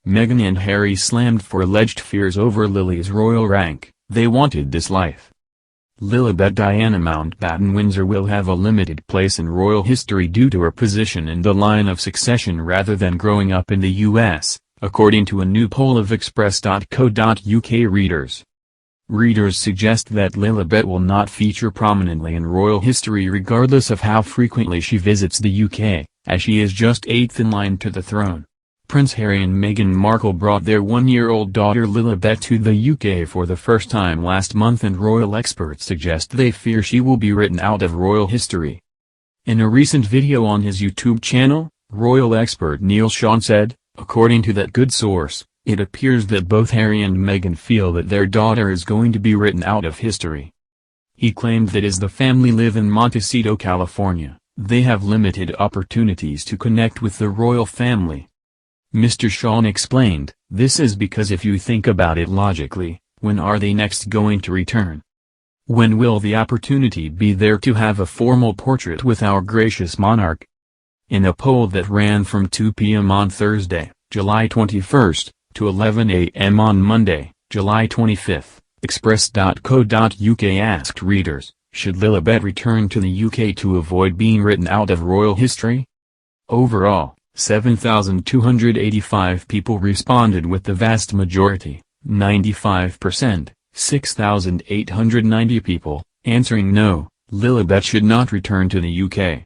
Meghan and Harry slammed for alleged fears over Lili's royal rank. They wanted this life. Lilibet Diana Mountbatten-Windsor will have a limited place in royal history due to her position in the line of succession rather than growing up in the U.S., according to a new poll of Express.co.uk readers. Readers suggest that Lilibet will not feature prominently in royal history regardless of how frequently she visits the UK, as she is just 8th in line to the throne. Prince Harry and Meghan Markle brought their one-year-old daughter Lilibet to the UK for the first time last month, and royal experts suggest they fear she will be written out of royal history. In a recent video on his YouTube channel, royal expert Neil Sean said, according to that good source, it appears that both Harry and Meghan feel that their daughter is going to be written out of history. He claimed that as the family live in Montecito, California, they have limited opportunities to connect with the royal family. Mr. Sean explained, this is because if you think about it logically, when are they next going to return? When will the opportunity be there to have a formal portrait with our gracious monarch? In a poll that ran from 2 p.m. on Thursday, July 21st, to 11 a.m. on Monday, July 25th, Express.co.uk asked readers, should Lilibet return to the UK to avoid being written out of royal history? Overall, 7,285 people responded, with the vast majority, 95%, 6,890 people, answering no, Lilibet should not return to the UK.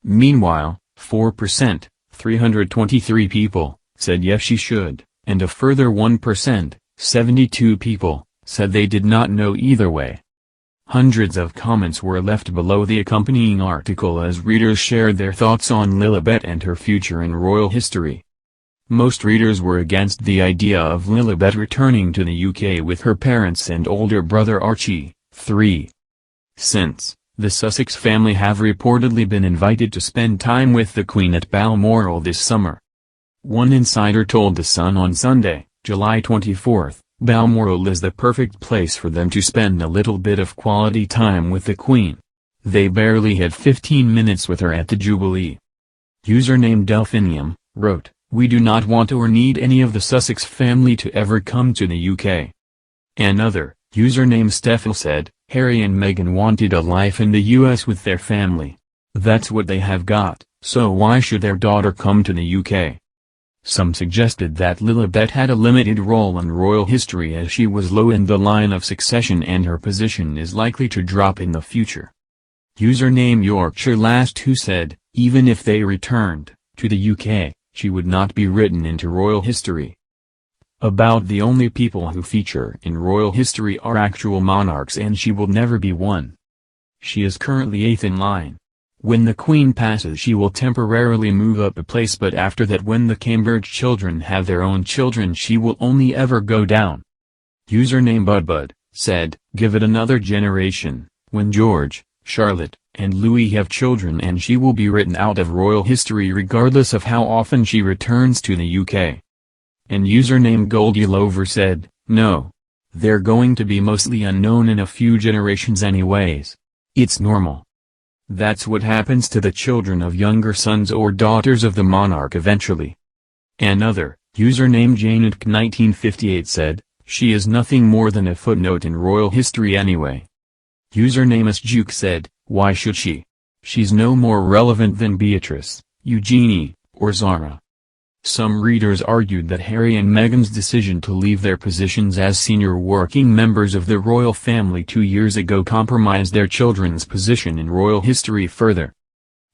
Meanwhile, 4%, 323 people, said yes she should, and a further 1%, 72 people, said they did not know either way. Hundreds of comments were left below the accompanying article as readers shared their thoughts on Lilibet and her future in royal history. Most readers were against the idea of Lilibet returning to the UK with her parents and older brother Archie, 3. Since, the Sussex family have reportedly been invited to spend time with the Queen at Balmoral this summer. One insider told The Sun on Sunday, July 24th, Balmoral is the perfect place for them to spend a little bit of quality time with the Queen. They barely had 15 minutes with her at the Jubilee. Username Delphinium wrote, "We do not want or need any of the Sussex family to ever come to the UK." Another, username Steffel said, "Harry and Meghan wanted a life in the US with their family. That's what they have got, so why should their daughter come to the UK?" Some suggested that Lilibet had a limited role in royal history as she was low in the line of succession and her position is likely to drop in the future. Username Yorkshire Last Who said, even if they returned to the UK, she would not be written into royal history. About the only people who feature in royal history are actual monarchs, and she will never be one. She is currently 8th in line. When the Queen passes she will temporarily move up a place, but after that, when the Cambridge children have their own children, she will only ever go down. Username Budbud said, give it another generation, when George, Charlotte, and Louis have children, and she will be written out of royal history regardless of how often she returns to the UK. And username Goldie Lover said, no. They're going to be mostly unknown in a few generations anyways. It's normal. That's what happens to the children of younger sons or daughters of the monarch eventually. Another, username Janet1958 said, she is nothing more than a footnote in royal history anyway. Username Sjuke said, why should she? She's no more relevant than Beatrice, Eugenie, or Zara. Some readers argued that Harry and Meghan's decision to leave their positions as senior working members of the royal family 2 years ago compromised their children's position in royal history further.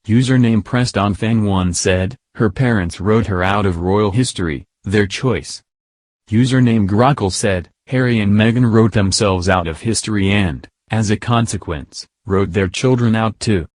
Username PrestonFan1 said, her parents wrote her out of royal history, their choice. Username Grockle said, Harry and Meghan wrote themselves out of history and, as a consequence, wrote their children out too.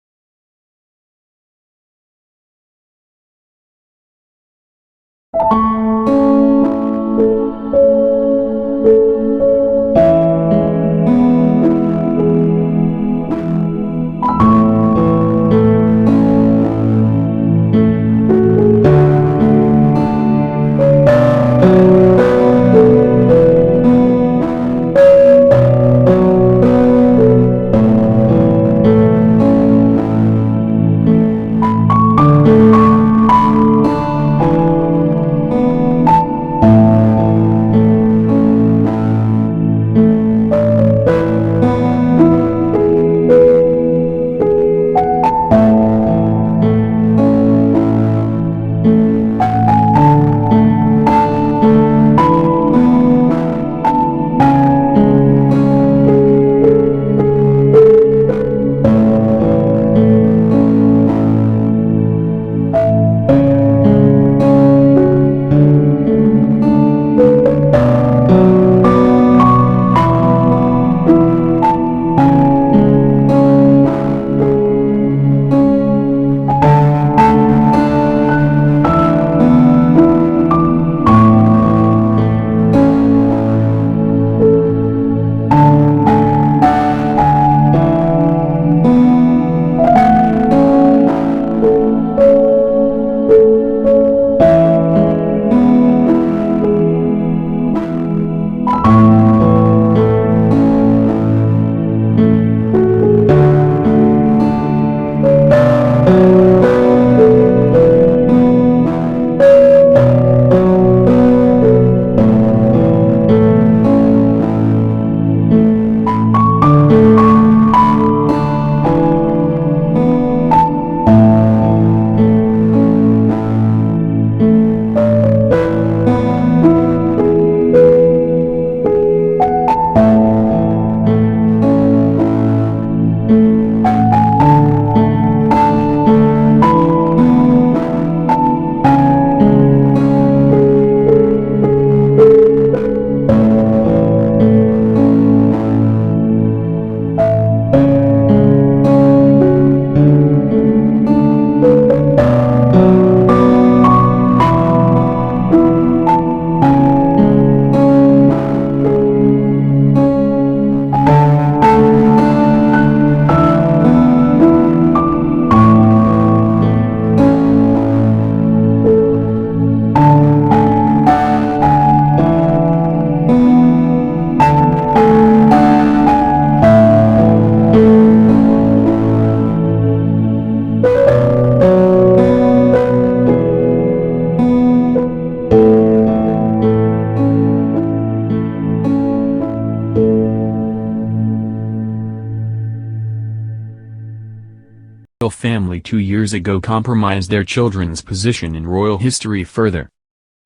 royal family 2 years ago compromised their children's position in royal history further.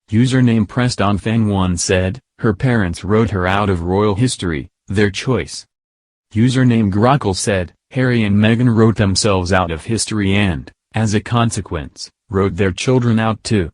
Username PressOnFan1 said, her parents wrote her out of royal history, their choice. Username Grockle said, Harry and Meghan wrote themselves out of history and, as a consequence, wrote their children out too.